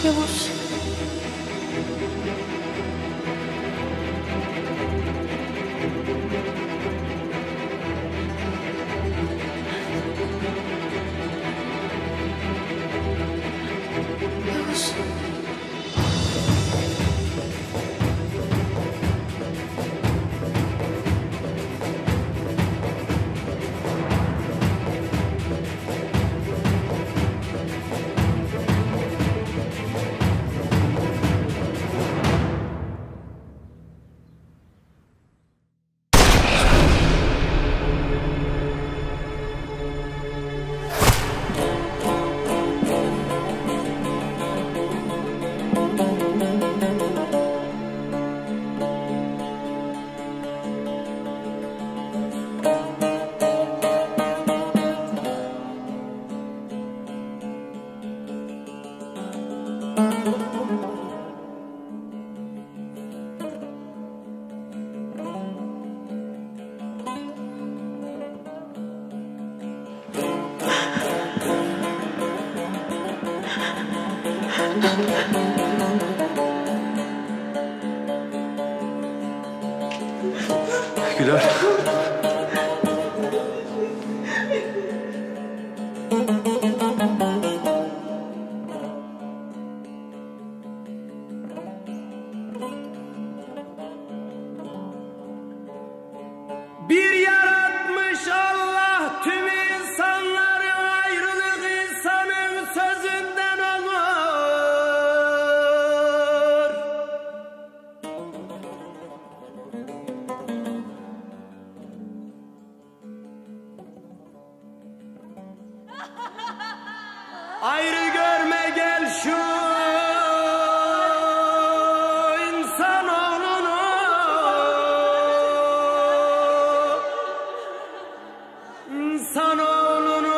Yavuz. Yavuz. Güler. Bir yaratmış Allah tüm insanları, ayrılık insanın sözünden olur. Ayrı görme gel şu insanoğlunu. İnsanoğlunu.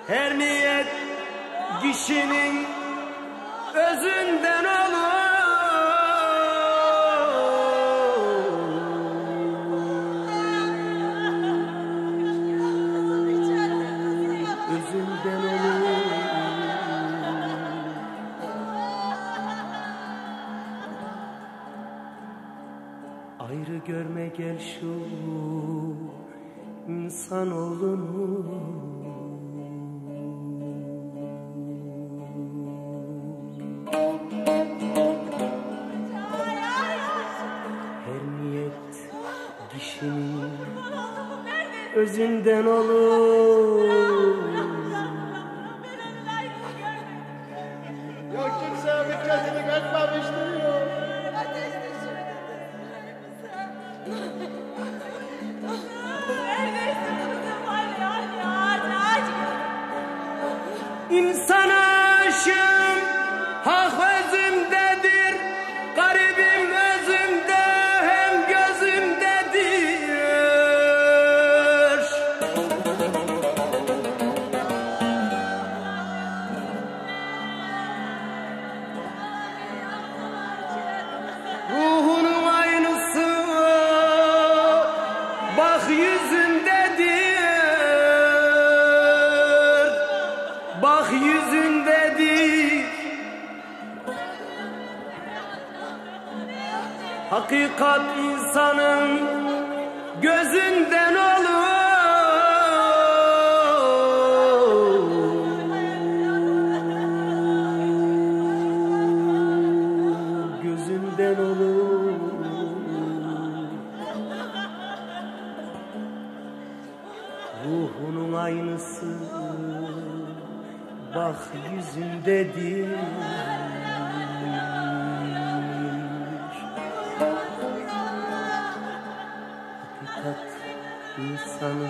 Her niyet kişinin özünden olur. Özünden olur. Ayrı görme gel şu insanoğlunu. Her niyet kişinin özünden olur. Yok kimse dikkatini kaçmamıştır yok. İnsan aşığım, hak özümdedir. Garibim özümde, hem gözümdedir. Ruhunun aynısı, bak yüzündedir. Bak yüzündedir. Hakikat insanın gözünden olur. Gözünden olur. Ruhunun aynısı, bak yüzündedir. Hakikat insanın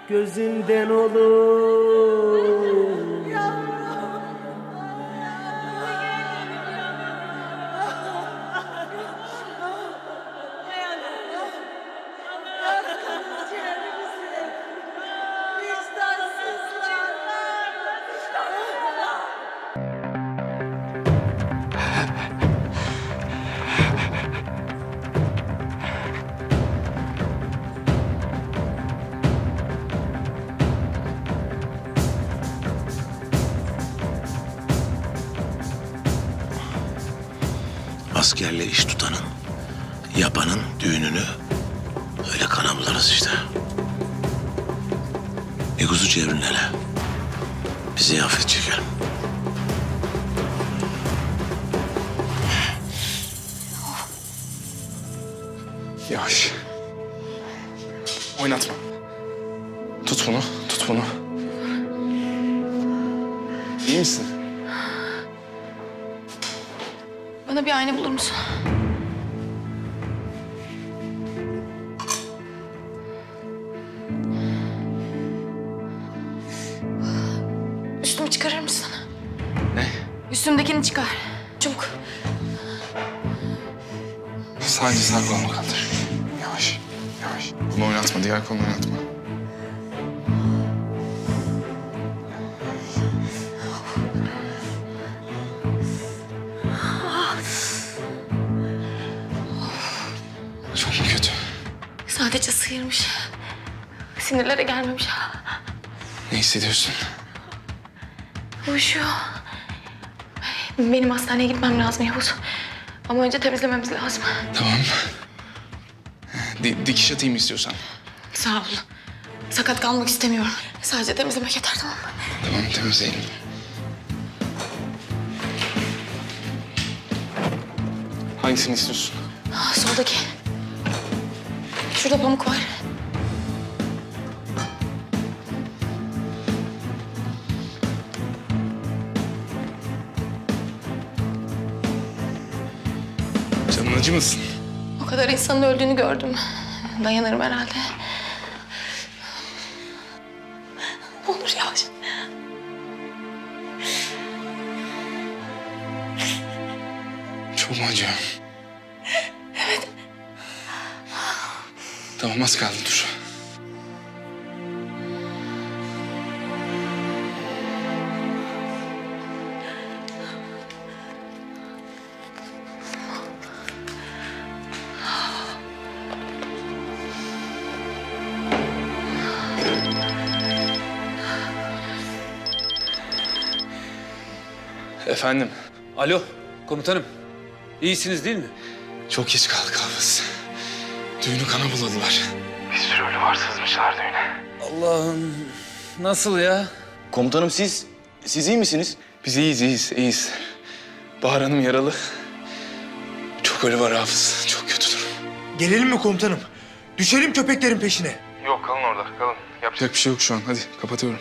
gözünden olur. Askerle iş tutanın, yapanın düğününü öyle kana bularız işte. Bir kuzu çevrin hele. Bir ziyafet çekelim. Yavaş. Oynatma. Tut bunu, tut bunu. İyi misin? Bana bir ayna bulur musun? Üstümü çıkarır mısın? Ne? Üstümdekini çıkar. Çabuk. Sadece sağ kolunu kaldır. Yavaş, yavaş. Bunu oynatma, diğer kolunu oynatma. Çok mu kötü? Sadece sıyırmış. Sinirlere gelmemiş. Ne hissediyorsun? Uyuşuyor. Benim hastaneye gitmem lazım Yavuz. Ama önce temizlememiz lazım. Tamam. Dikiş atayım istiyorsan. Sağ ol. Sakat kalmak istemiyorum. Sadece temizlemek yeter, tamam mı? Tamam, temizleyelim. Hangisini istiyorsun? Soldaki. Şurada pamuk var. Canın acımasın. O kadar insanın öldüğünü gördüm. Dayanırım herhalde. Ne olur yavaş. Çok mu acıyor? Evet. Tamam, az kaldı, dur. Efendim, Alo, komutanım. İyisiniz değil mi? çok geç kaldık Hafız. Düğünü kana buladılar. Allah'ım, nasıl ya? Komutanım siz iyi misiniz? Biz iyiyiz. Bahar Hanım yaralı. Çok ölü var Hafız, çok kötü durum. Gelelim mi komutanım? Düşelim köpeklerin peşine. Yok, kalın orada, kalın. Yapacak bir şey yok şu an, hadi kapatıyorum.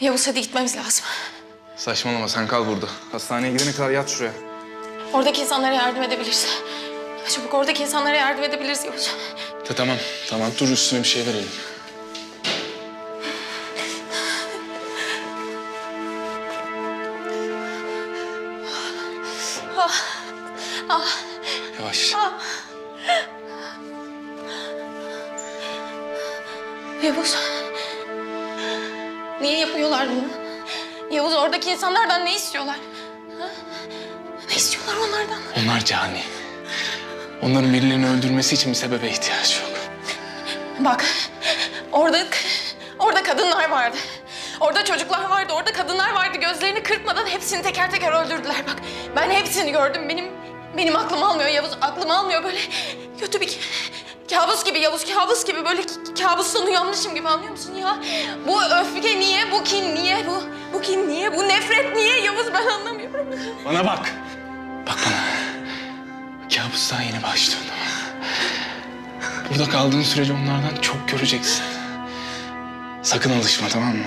Yavuz, hadi gitmemiz lazım. Saçmalama, sen kal burada. Hastaneye gidene kadar yat şuraya. Oradaki insanlara yardım edebiliriz. Çabuk, oradaki insanlara yardım edebiliriz Yavuz. Tamam, dur üstüne bir şey verelim. Yavaş. Yavuz. Niye yapıyorlar bunu? Yavuz, oradaki insanlardan ne istiyorlar? Ha? Ne istiyorlar onlardan? Onlar cani. Onların birilerini öldürmesi için bir sebebe ihtiyaç yok. Bak, orada kadınlar vardı. Orada çocuklar vardı, orada kadınlar vardı. Gözlerini kırpmadan hepsini teker teker öldürdüler. Bak, ben hepsini gördüm. Benim aklım almıyor Yavuz, aklım almıyor. Böyle kötü bir kabus gibi Yavuz, kabus gibi. Böyle kabustan uyanmışım gibi, anlıyor musun ya? Bu öfke niye, bu kin niye, bu kin niye, bu nefret niye Yavuz, ben anlamıyorum. Bana bak. Bak bana. Kabus daha yeni başlıyor. Burada kaldığın sürece onlardan çok göreceksin. Sakın alışma, tamam mı?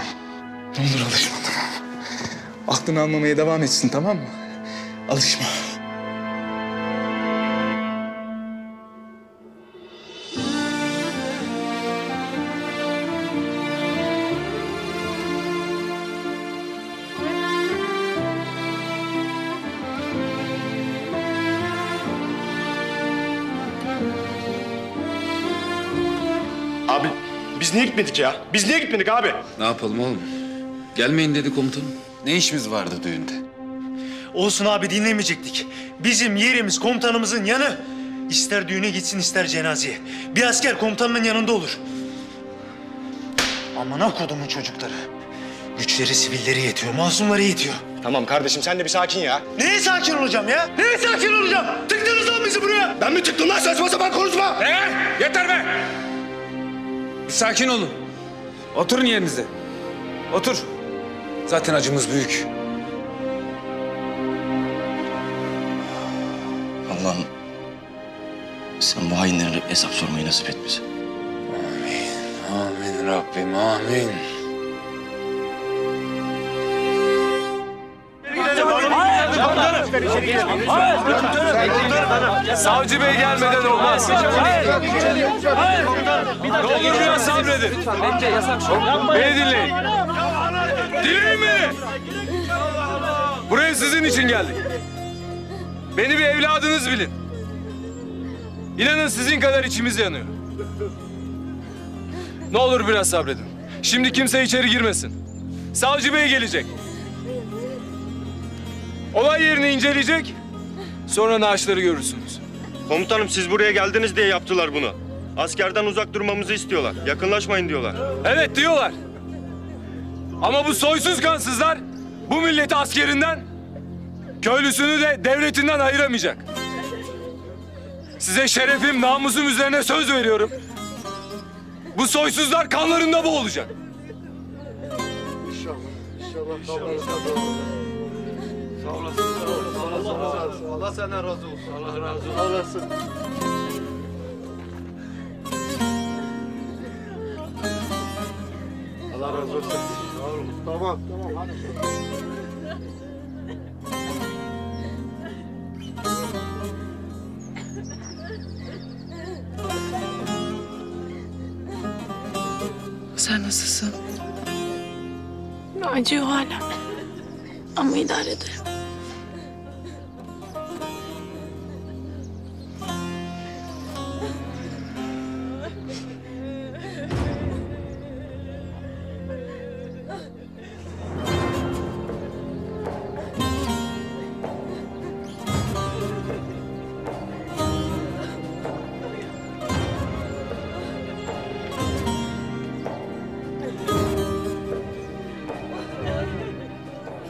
Ne olur alışma, tamam mı? Aklını almamaya devam etsin, tamam mı? Alışma. Abi biz niye gitmedik ya? Biz niye gitmedik abi? Ne yapalım oğlum? Gelmeyin dedi komutanım. Ne işimiz vardı düğünde? Olsun abi, dinlemeyecektik. Bizim yerimiz komutanımızın yanı. İster düğüne gitsin ister cenazeye. Bir asker komutanının yanında olur. Amına kodumun çocukları. Güçleri sivilleri yetiyor, masumları yetiyor. Tamam kardeşim sen de bir sakin ya. Neye sakin olacağım ya? Neye sakin olacağım? Tıktınız lan bizi buraya. Ben mi tıktım lan, saçma sapan konuşma. Yeter be! Bir sakin olun. Oturun yerinize. Otur. Zaten acımız büyük. Allah'ım sen bu hainlere hesap sormayı nasip et bize. Amin Rabbim, amin. Savcı bey gelmeden olmaz. Ne olur biraz sabredin. Beni dinleyin. Dinleyin beni. Buraya sizin için geldik. Beni bir evladınız bilin. İnanın sizin kadar içimiz yanıyor. Ne olur biraz sabredin. Şimdi kimse içeri girmesin. Savcı bey gelecek. Olay yerini inceleyecek. Sonra naaşları görürsünüz. Komutanım siz buraya geldiniz diye yaptılar bunu. Askerden uzak durmamızı istiyorlar. Yakınlaşmayın diyorlar. Evet diyorlar. Ama bu soysuz kansızlar bu milleti askerinden, köylüsünü de devletinden ayıramayacak. Size şerefim, namusum üzerine söz veriyorum. Bu soysuzlar kanlarında boğulacak. Allah senden razı olsun. Allah razı olsun. Allah razı olsun. Tamam, tamam. Hadi. Sen nasılsın? Acıyor hala. Ama idare ederim.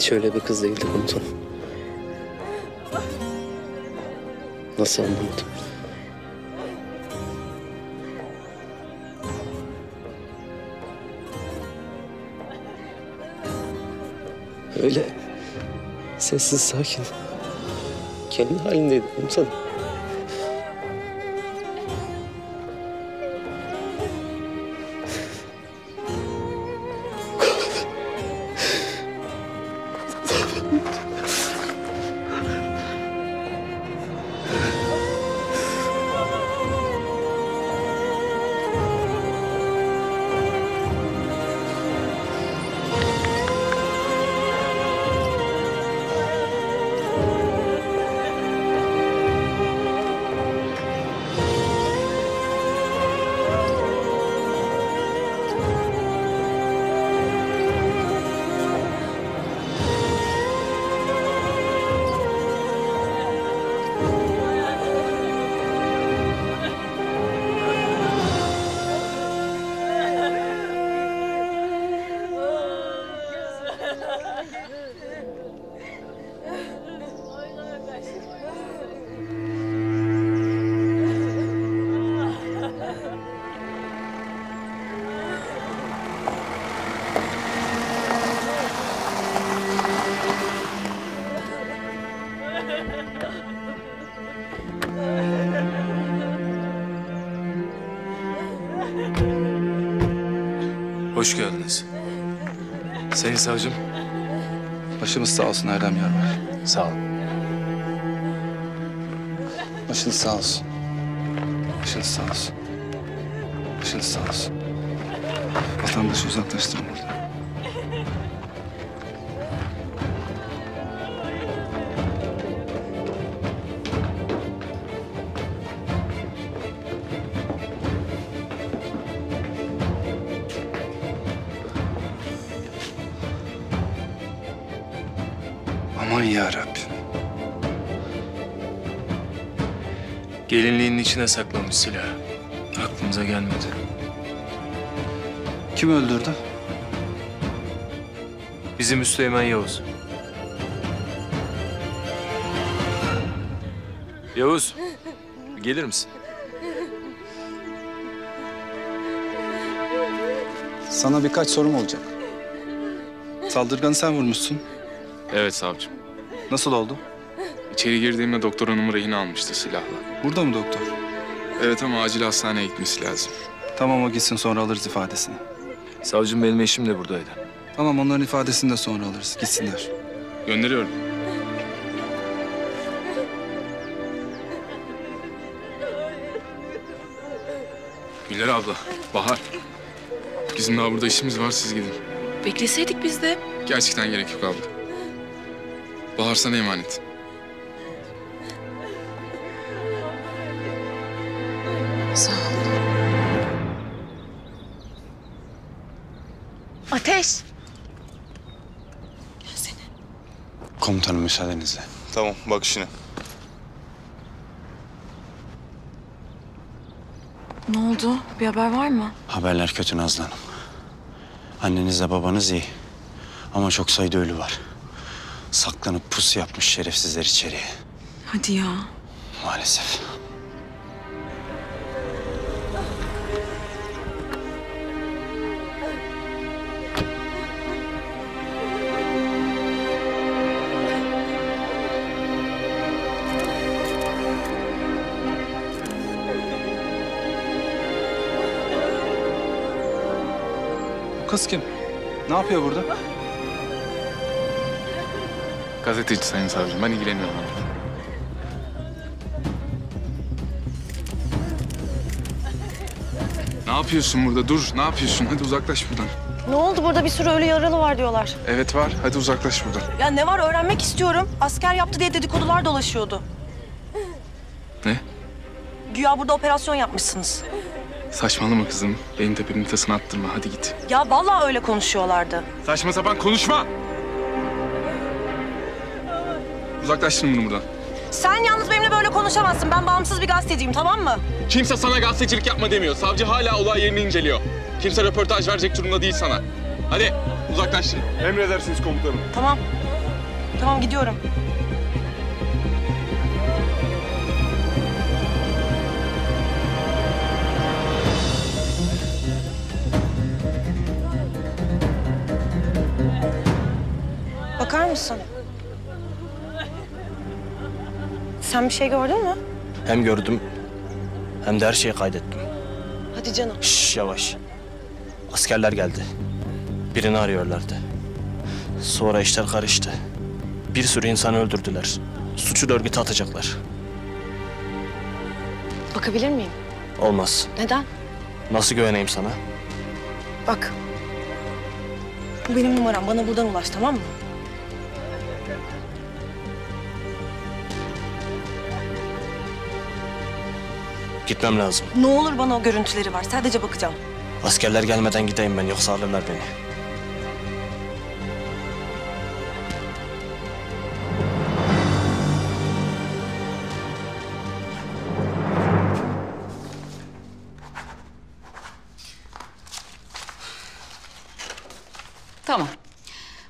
Şöyle bir kız değildi komutanım. Nasıl anlamadım? Öyle sessiz sakin. Kendi halindeydi komutanım. Hoş geldiniz. Sayın savcım, başımız sağ olsun Erdem Yarbay. Sağ ol. Başınız sağ olsun. Başınız sağ olsun. Başınız sağ olsun. Vatandaşı uzaklaştırın buradan. Aman yarabbim. Gelinliğinin içine saklamış silahı. Aklımıza gelmedi. Kim öldürdü? Bizim Üsteğmen Yavuz. Yavuz, gelir misin? Sana birkaç sorum olacak. Saldırganı sen vurmuşsun. Evet savcım. Nasıl oldu? İçeri girdiğimde doktor hanım rehin almıştı silahla. Burada mı doktor? Evet ama acil hastaneye gitmesi lazım. Tamam, o gitsin, sonra alırız ifadesini. Savcım benim eşim de buradaydı. Tamam, onların ifadesini de sonra alırız. Gitsinler. Gönderiyorum. Güler abla, Bahar. Bizim daha burada işimiz var, siz gidin. Bekleseydik biz de. Gerçekten gerek yok abla. Bahar sana emanet. Sağ ol. Ateş. Gelsene. Komutanım müsaadenizle. Tamam, bak işine. Ne oldu? Bir haber var mı? Haberler kötü Nazlı Hanım. Annenizle babanız iyi. Ama çok sayıda ölü var. Saklanıp pusu yapmış şerefsizler içeriye. Hadi ya. Maalesef. Bu kız kim? Ne yapıyor burada? Gazeteci sayın savcım, ben ilgileniyorum. Ne yapıyorsun burada? Dur, ne yapıyorsun? Hadi uzaklaş buradan. Ne oldu? Burada bir sürü ölü yaralı var diyorlar. Evet var, hadi uzaklaş buradan. Ya ne var öğrenmek istiyorum. Asker yaptı diye dedikodular dolaşıyordu. Ne? Güya burada operasyon yapmışsınız. Saçmalama kızım. Benim tepemin tasını attırma, hadi git. Ya vallahi öyle konuşuyorlardı. Saçma sapan konuşma! Uzaklaştırın bunu buradan. Sen yalnız benimle böyle konuşamazsın. Ben bağımsız bir gazeteciyim, tamam mı? Kimse sana gazetecilik yapma demiyor. Savcı hala olay yerini inceliyor. Kimse röportaj verecek durumda değil sana. Hadi uzaklaştırın. Emredersiniz komutanım. Tamam. Tamam, gidiyorum. Bakar mısın? Sen bir şey gördün mü? Hem gördüm hem de her şeyi kaydettim. Hadi canım. Şş, yavaş. Askerler geldi. Birini arıyorlardı. Sonra işler karıştı. Bir sürü insanı öldürdüler. Suçu da örgüte atacaklar. Bakabilir miyim? Olmaz. Neden? Nasıl güveneyim sana? Bak. Bu benim numaram. Bana buradan ulaş, tamam mı? Gitmem lazım. Ne olur bana o görüntüleri ver. Sadece bakacağım. Askerler gelmeden gideyim ben, yoksa alırlar beni. Tamam.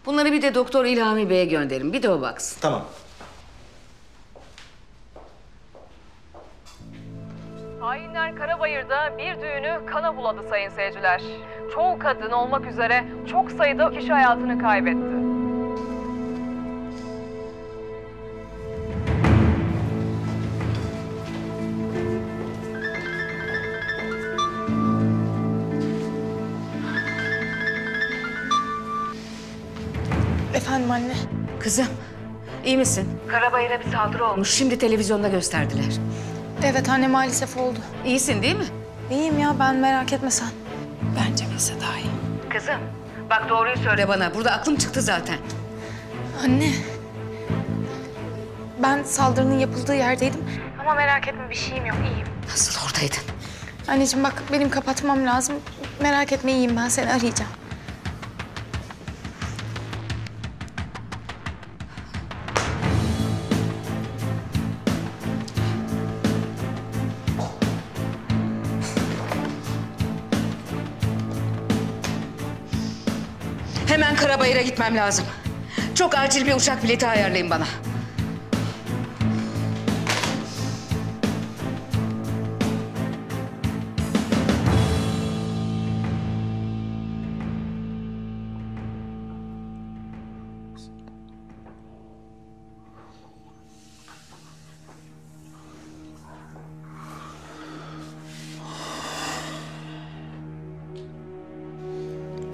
Bunları bir de Doktor İlhami Bey'e gönderin. Bir de o baksın. Tamam. Hainler Karabayır'da bir düğünü kana buladı sayın seyirciler. Çoğu kadın olmak üzere çok sayıda kişi hayatını kaybetti. Efendim anne. Kızım, iyi misin? Karabayır'a bir saldırı olmuş. Şimdi televizyonda gösterdiler. Evet anne, maalesef oldu. İyisin değil mi? İyiyim ya, ben, merak etme sen. Bence bilse daha iyi. Kızım, bak doğruyu söyle bana. Burada aklım çıktı zaten. Anne. Ben saldırının yapıldığı yerdeydim. Ama merak etme, bir şeyim yok, iyiyim. Nasıl oradaydın? Anneciğim bak, benim kapatmam lazım. Merak etme, iyiyim ben, seni arayacağım. Hemen Karabayır'a gitmem lazım. Çok acil bir uçak bileti ayarlayın bana.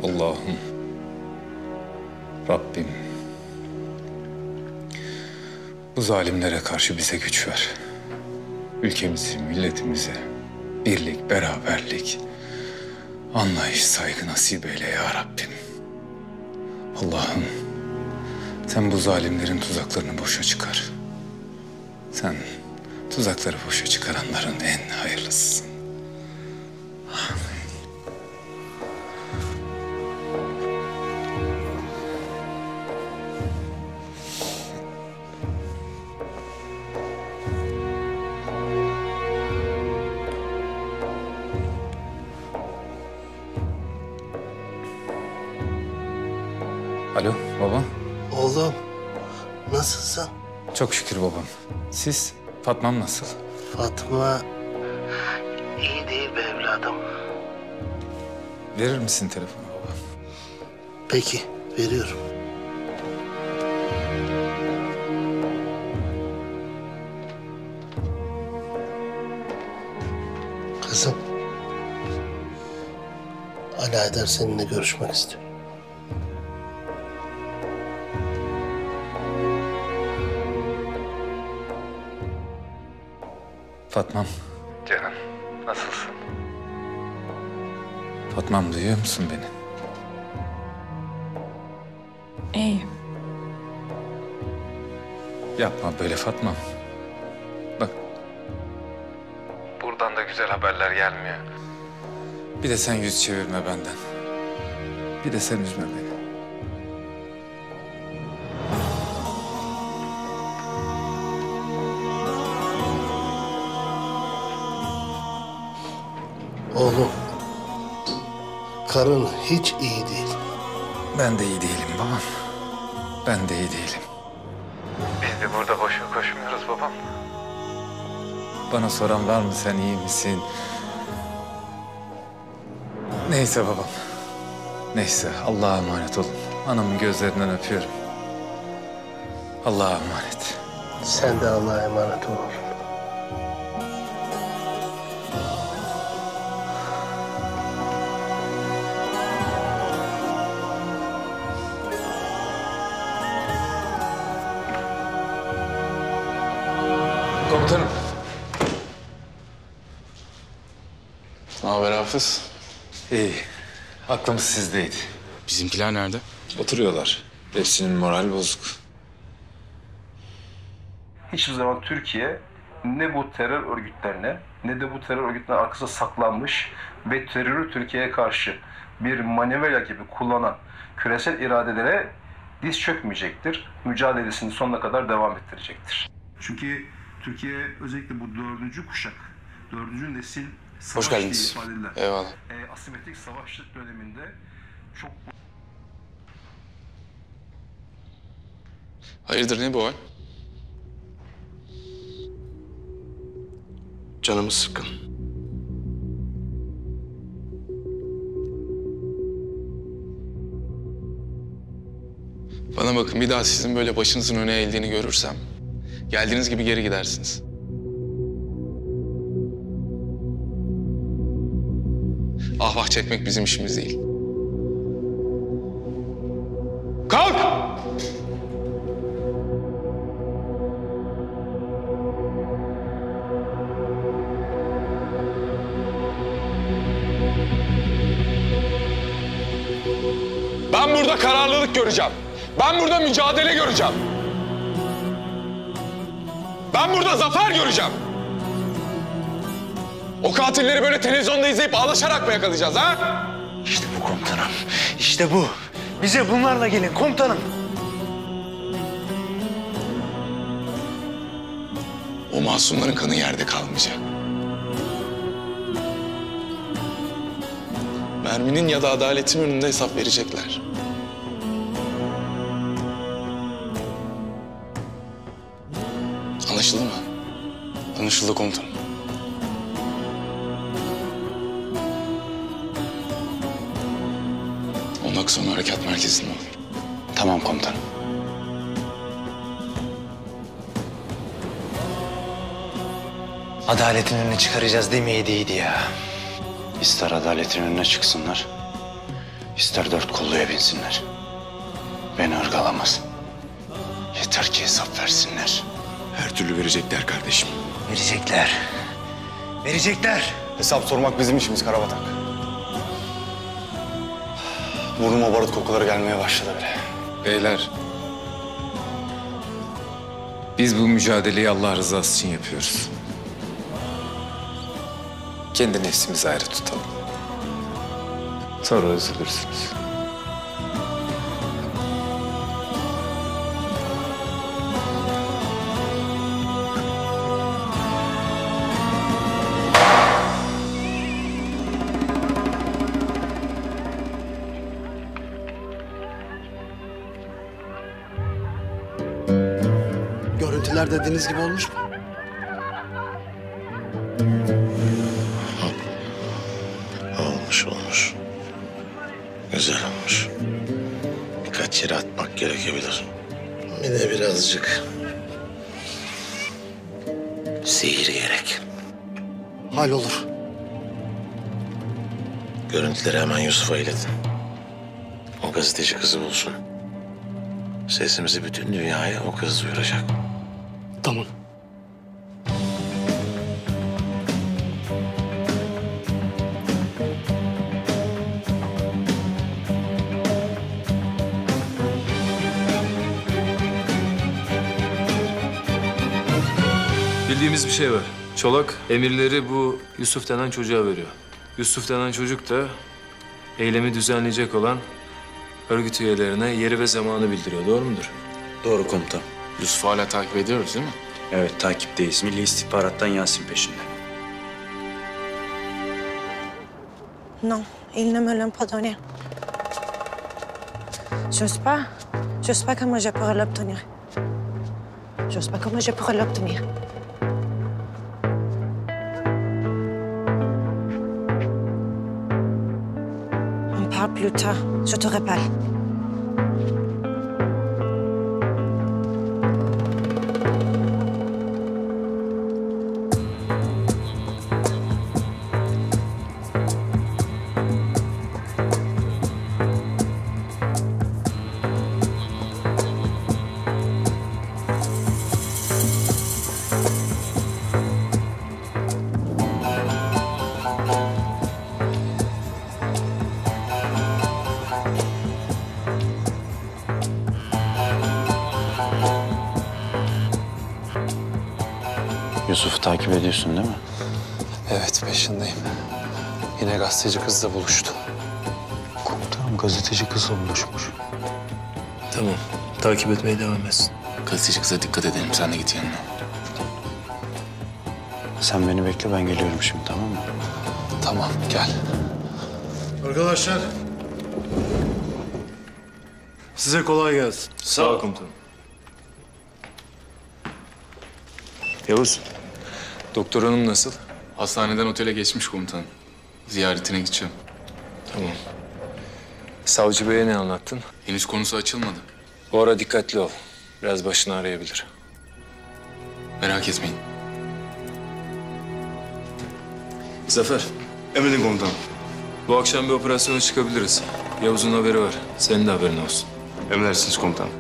Allah'ım, Rabbim, bu zalimlere karşı bize güç ver. Ülkemizi, milletimize birlik, beraberlik, anlayış, saygı nasip eyle ya Rabbim. Allah'ım, sen bu zalimlerin tuzaklarını boşa çıkar. Sen tuzakları boşa çıkaranların en hayırlısısın. Alo baba. Oğlum, nasılsın? Çok şükür babam. Siz, Fatma'm nasıl? Fatma iyi değil be evladım. Verir misin telefonu baba? Peki, veriyorum. Kızım, Ali Aydar seninle görüşmek istiyor. Fatma'm. Canım, nasılsın? Fatma'm, duyuyor musun beni? İyiyim. Yapma böyle Fatma'm. Bak. Buradan da güzel haberler gelmiyor. Bir de sen yüz çevirme benden. Bir de sen üzme beni. Oğlum, karın hiç iyi değil. Ben de iyi değilim babam. Ben de iyi değilim. Biz de burada boşuna koşmuyoruz babam. Bana soran var mı, sen iyi misin? Neyse babam. Neyse, Allah'a emanet olun. Anamın gözlerinden öpüyorum. Allah'a emanet. Sen de Allah'a emanet ol. Komutanım. Ne haber Hafız? İyi. Aklımız sizdeydi. Bizimkiler nerede? Oturuyorlar. Hepsinin moral bozuk. Hiçbir zaman Türkiye ne bu terör örgütlerine ne de bu terör örgütlerinin arkasında saklanmış ve terörü Türkiye'ye karşı bir manevra gibi kullanan küresel iradelere diz çökmeyecektir. Mücadelesini sonuna kadar devam ettirecektir. Çünkü Türkiye özellikle bu 4. kuşak, 4. nesil savaş Hoş geldiniz. diye ifade edilen Eyvallah. asimetrik savaşlık döneminde çok... Hayırdır, ne bu hal? Canımız sıkkın. Bana bakın, bir daha sizin böyle başınızın öne eğildiğini görürsem geldiğiniz gibi geri gidersiniz. Ah vah çekmek bizim işimiz değil. Kalk! Ben burada kararlılık göreceğim. Ben burada mücadele göreceğim. Ben burada zafer göreceğim. O katilleri böyle televizyonda izleyip ağlaşarak mı yakalayacağız ha? İşte bu komutanım. İşte bu. Bize bunlarla gelin komutanım. O masumların kanı yerde kalmayacak. Merminin ya da adaletin önünde hesap verecekler. Anlaşıldı mı? Anlaşıldı komutanım. Onak son harekat merkezinde ol. Tamam komutanım. Adaletin önüne çıkaracağız demeyeydi iyiydi ya. İster adaletin önüne çıksınlar, ister dört kolluya binsinler. Beni ırgalamaz. Yeter ki hesap versinler. Her türlü verecekler kardeşim. Verecekler. Verecekler. Hesap sormak bizim işimiz Karabatak. Burnuma barut kokuları gelmeye başladı bile. Beyler. Biz bu mücadeleyi Allah rızası için yapıyoruz. Kendi nefsimizi ayrı tutalım. Sonra üzülürsünüz. Görüntüler dediğiniz gibi olmuş mu? Olmuş. Güzel olmuş. Birkaç yere atmak gerekebilir. Bir de birazcık sihir gerek. Hallolur. Görüntüleri hemen Yusuf'a iletin. O gazeteci kızı bulsun. Sesimizi bütün dünyaya o kız duyuracak. Tamam. Bildiğimiz bir şey var. Çolak emirleri bu Yusuf denen çocuğa veriyor. Yusuf denen çocuk da eylemi düzenleyecek olan örgüt üyelerine yeri ve zamanı bildiriyor. Doğru mudur? Doğru komutan. Yusuf'u hala takip ediyoruz değil mi? Evet, takipteyiz. Milli İstihbarat'tan Yasin peşinde. Non, il ne me l'a pas donné. J'ose pas comment je pourrais l'obtenir. J'ose pas comment je pourrais l'obtenir. On parle plus tard, je te rappelle. Yusuf'u takip ediyorsun değil mi? Evet, peşindeyim. Yine gazeteci kızla buluştu. Komutanım, gazeteci kızla buluşmuş. Tamam. Takip etmeye devam etsin. Gazeteci kıza dikkat edelim. Sen de git yanına. Sen beni bekle, ben geliyorum şimdi, tamam mı? Tamam, gel. Arkadaşlar. Size kolay gelsin. Sağ ol komutanım. Yavuz, doktor hanım nasıl? Hastaneden otele geçmiş komutanım. Ziyaretine gideceğim. Tamam. Savcı beye ne anlattın? Henüz konusu açılmadı. Bu ara dikkatli ol. Biraz başını arayabilir. Merak etmeyin. Zafer. Emredin komutanım. Bu akşam bir operasyona çıkabiliriz. Yavuz'un haberi var. Senin de haberin olsun. Emredersiniz komutanım.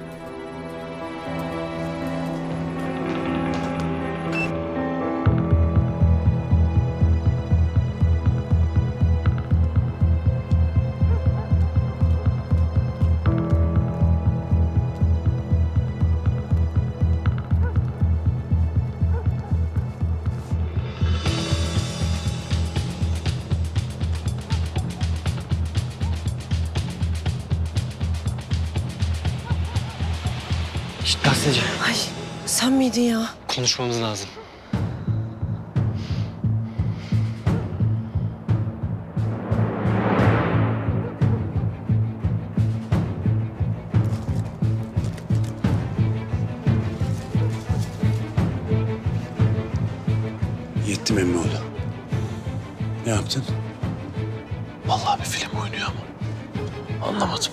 Şşt gazeteci. Ay sen miydin ya? Konuşmamız lazım. Kim Emmoğlu? Ne yaptın? Vallahi bir film oynuyor ama. Anlamadım.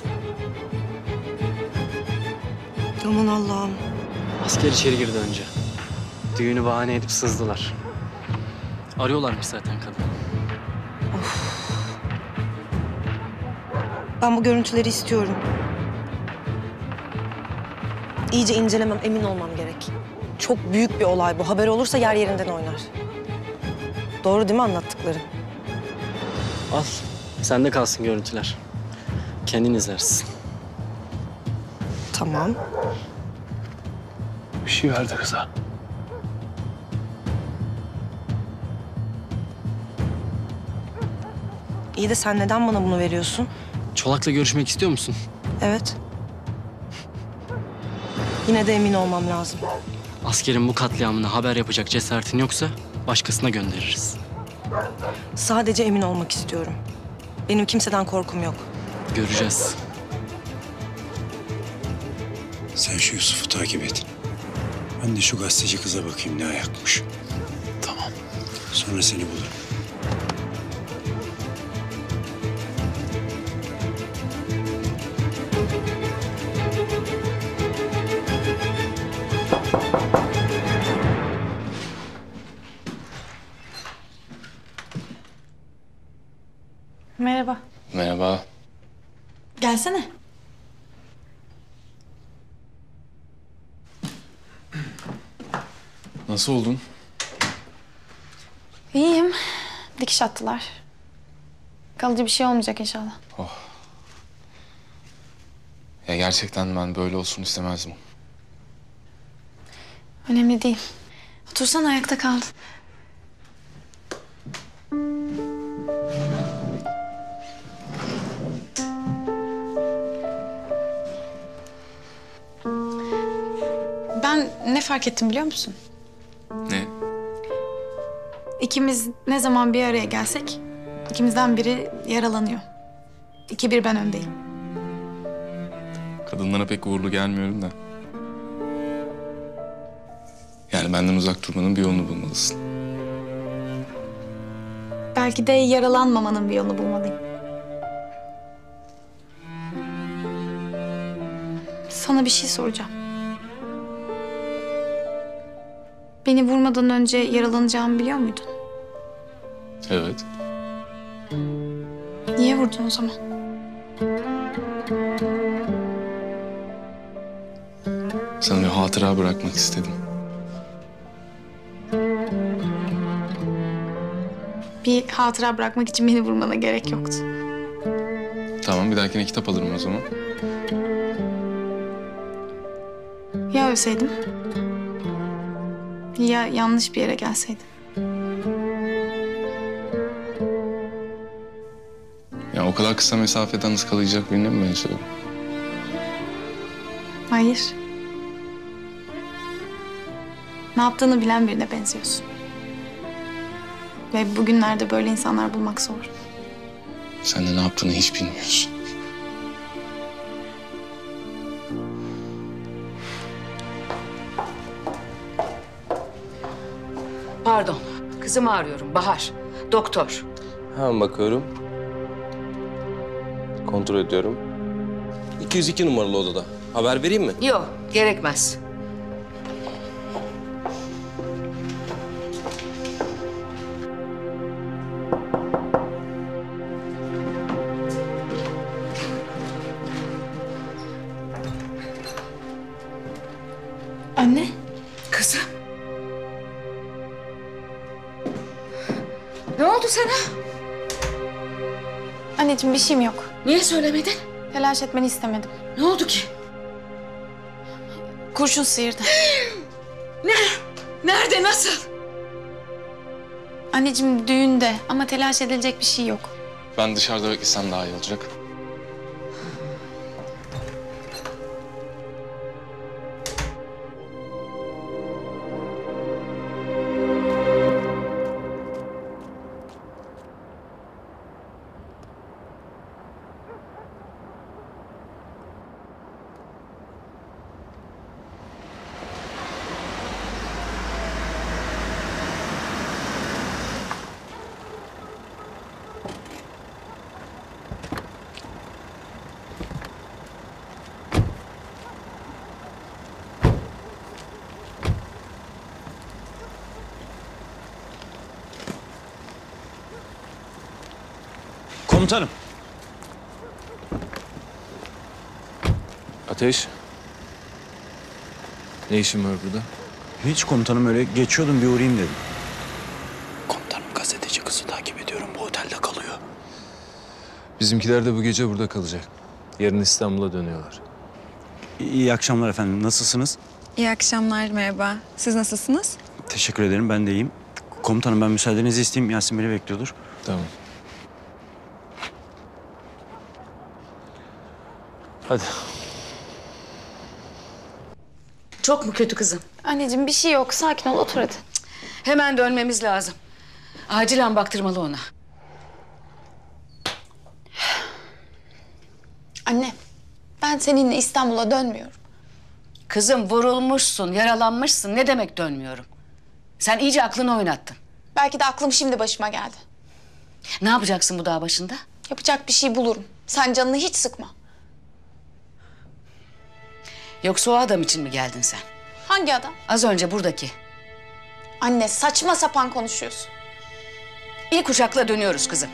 Aman Allah'ım. Asker içeri girdi önce. Düğünü bahane edip sızdılar. Arıyorlarmış zaten kadını. Ben bu görüntüleri istiyorum. İyice incelemem, emin olmam gerek. Çok büyük bir olay bu. Haber olursa yer yerinden oynar. Doğru değil mi anlattıklarım? Al. Sende kalsın görüntüler. Kendin izlersin. Tamam. Bir şey verdi kıza. İyi de sen neden bana bunu veriyorsun? Çolak'la görüşmek istiyor musun? Evet. Yine de emin olmam lazım. Askerin bu katliamına haber yapacak cesaretin yoksa başkasına göndeririz. Sadece emin olmak istiyorum. Benim kimseden korkum yok. Göreceğiz. Sen şu Yusuf'u takip et. Ben de şu gazeteci kıza bakayım ne ayakmış. Tamam. Sonra seni bulurum. Merhaba. Merhaba. Gelsene. Nasıl oldun? İyiyim. Dikiş attılar. Kalıcı bir şey olmayacak inşallah. Ya gerçekten ben böyle olsun istemezdim. Önemli değil. Otursana, ayakta kaldın. Ben ne fark ettim biliyor musun? Ne? İkimiz ne zaman bir araya gelsek ikimizden biri yaralanıyor. 2-1 ben öndeyim. Kadınlara pek uğurlu gelmiyorum da. Yani benden uzak durmanın bir yolunu bulmalısın. Belki de yaralanmamanın bir yolunu bulmalıyım. Sana bir şey soracağım. Beni vurmadan önce yaralanacağımı biliyor muydun? Evet. Niye vurdun o zaman? Sana bir hatıra bırakmak istedim. Bir hatıra bırakmak için beni vurmana gerek yoktu. Tamam, bir dahakine kitap alırım o zaman. Ya ölseydim? Ya yanlış bir yere gelseydim? Ya o kadar kısa mesafeden ıskalayacak birine mi benziyorum? Hayır. Ne yaptığını bilen birine benziyorsun. Ve bugünlerde böyle insanlar bulmak zor. Sen de ne yaptığını hiç bilmiyorsun. Pardon, kızımı arıyorum. Bahar, doktor. Hemen bakıyorum. Kontrol ediyorum. 202 numaralı odada. Haber vereyim mi? Yok, gerekmez. Anne. Kızım. Ne oldu sana? Anneciğim bir şeyim yok. Niye söylemedin? Telaş etmeni istemedim. Ne oldu ki? Kurşun sıyırdı. Ne? Nerede, nasıl? Anneciğim düğünde ama telaş edilecek bir şey yok. Ben dışarıda beklesem daha iyi olacak. Komutanım. Ateş. Ne işin var burada? Hiç komutanım, öyle geçiyordum, bir uğrayayım dedim. Komutanım, gazeteci kızı takip ediyorum. Bu otelde kalıyor. Bizimkiler de bu gece burada kalacak. Yarın İstanbul'a dönüyorlar. İyi akşamlar efendim. Nasılsınız? İyi akşamlar, merhaba. Siz nasılsınız? Teşekkür ederim. Ben de iyiyim. Komutanım, ben müsaadenizi isteyeyim. Yasin beni bekliyordur. Tamam. Hadi. Çok mu kötü kızım? Anneciğim bir şey yok. Sakin ol, otur hadi. Hemen dönmemiz lazım. Acilen baktırmalı ona. Anne, ben seninle İstanbul'a dönmüyorum. Kızım vurulmuşsun, yaralanmışsın. Ne demek dönmüyorum? Sen iyice aklını oynattın. Belki de aklım şimdi başıma geldi. Ne yapacaksın bu dağ başında? Yapacak bir şey bulurum. Sen canını hiç sıkma. Yoksa o adam için mi geldin sen? Hangi adam? Az önce buradaki. Anne, saçma sapan konuşuyorsun. İlk uçakla dönüyoruz kızım.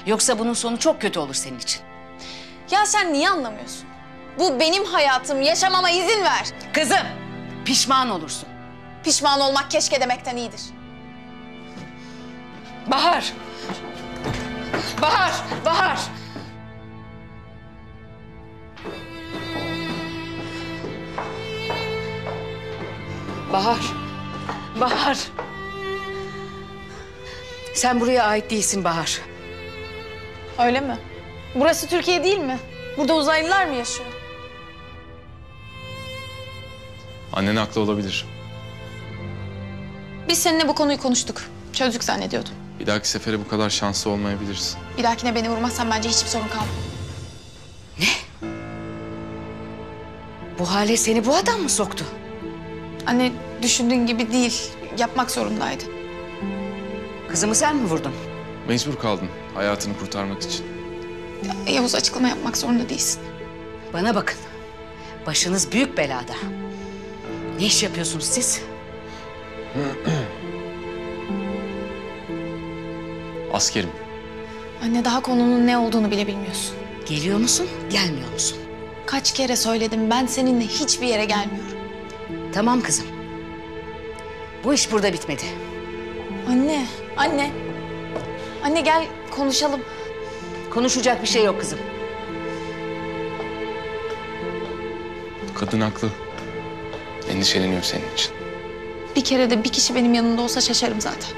Yoksa bunun sonu çok kötü olur senin için. Ya sen niye anlamıyorsun? Bu benim hayatım. Yaşamama izin ver. Kızım, pişman olursun. Pişman olmak keşke demekten iyidir. Bahar! Bahar! Bahar! Bahar! Bahar! Sen buraya ait değilsin Bahar. Öyle mi? Burası Türkiye değil mi? Burada uzaylılar mı yaşıyor? Annen haklı olabilir. Biz seninle bu konuyu konuştuk. Çözdük zannediyordum. Bir dahaki sefere bu kadar şanslı olmayabilirsin. Bir dahakine beni vurmazsan bence hiçbir sorun kalmaz. Bu hale seni bu adam mı soktu? Anne, düşündüğün gibi değil. Yapmak zorundaydı. Kızımı sen mi vurdun? Mecbur kaldın hayatını kurtarmak için. Yavuz, açıklama yapmak zorunda değilsin. Bana bakın. Başınız büyük belada. Ne iş yapıyorsunuz siz? Askerim. Anne, daha konunun ne olduğunu bile bilmiyorsun. Geliyor musun, gelmiyor musun? Kaç kere söyledim, ben seninle hiçbir yere gelmiyorum. Tamam kızım. Bu iş burada bitmedi. Anne, anne. Anne gel konuşalım. Konuşacak bir şey yok kızım. Kadın haklı. Endişeleniyor senin için. Bir kere de bir kişi benim yanımda olsa şaşarım zaten.